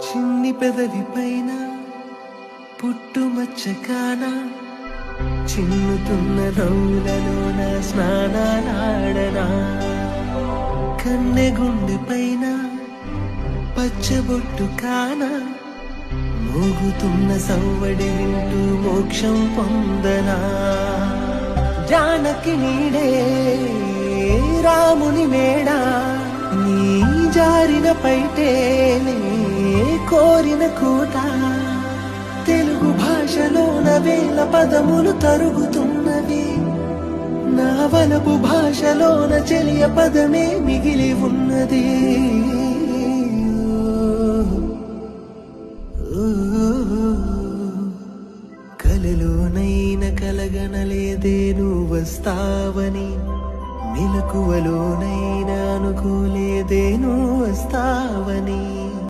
చిన్ని పెదవి పైన పుట్టుమచ్చకాన చిన్నుతున్న నవ్వులలోన స్నానాలాడనా కన్నె గుండె పైన పచ్చబొట్టు కాన మోగుతున్న సవ్వడి వింటూ మోక్షం పొందనా జానకి నీడే రాముని మేడా నీ జారిన పైటేనే కోరిన కూట తెలుగు భాషలోన వేల పదములు తరుగుతున్నవి నా వలపు భాషలోన చెలియ పదమే మిగిలి ఉన్నది కలలోనైన కలగనలేదే నువ్వు వస్తావని మెలకువలోనైనా అనుకో